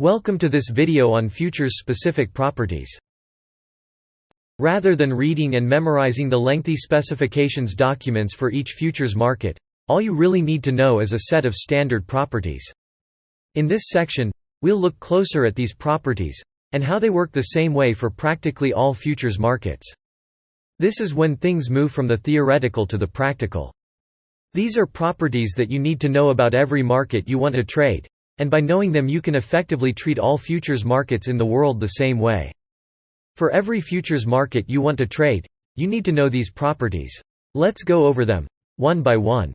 Welcome to this video on futures specific properties. Rather than reading and memorizing the lengthy specifications documents for each futures market, all you really need to know is a set of standard properties. In this section, we'll look closer at these properties, and how they work the same way for practically all futures markets. This is when things move from the theoretical to the practical. These are properties that you need to know about every market you want to trade, and by knowing them you can effectively treat all futures markets in the world the same way. For every futures market you want to trade, you need to know these properties. Let's go over them, one by one.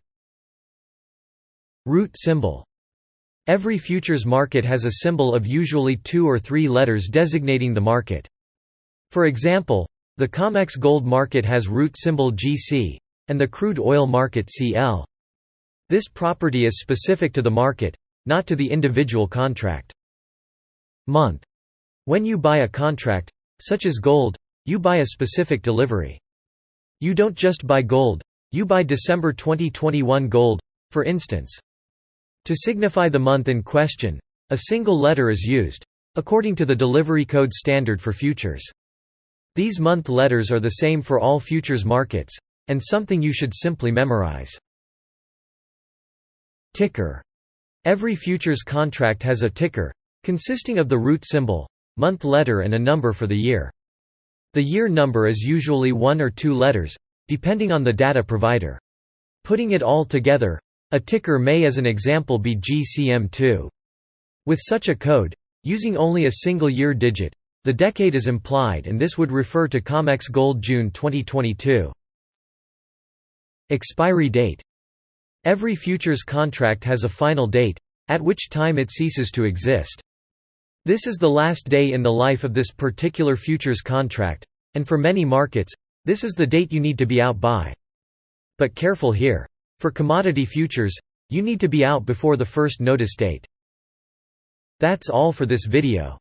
Root symbol. Every futures market has a symbol of usually 2 or 3 letters designating the market. For example, the COMEX gold market has root symbol GC, and the crude oil market CL. This property is specific to the market, not to the individual contract. Month. When you buy a contract, such as gold, you buy a specific delivery. You don't just buy gold, you buy December 2021 gold, for instance. To signify the month in question, a single letter is used, according to the delivery code standard for futures. These month letters are the same for all futures markets, and something you should simply memorize. Ticker. Every futures contract has a ticker, consisting of the root symbol, month letter and a number for the year. The year number is usually 1 or 2 letters, depending on the data provider. Putting it all together, a ticker may as an example be GCM2. With such a code, using only a single year digit, the decade is implied and this would refer to COMEX Gold June 2022. Expiry date. Every futures contract has a final date, at which time it ceases to exist. This is the last day in the life of this particular futures contract, and for many markets, this is the date you need to be out by. But careful here. For commodity futures, you need to be out before the first notice date. That's all for this video.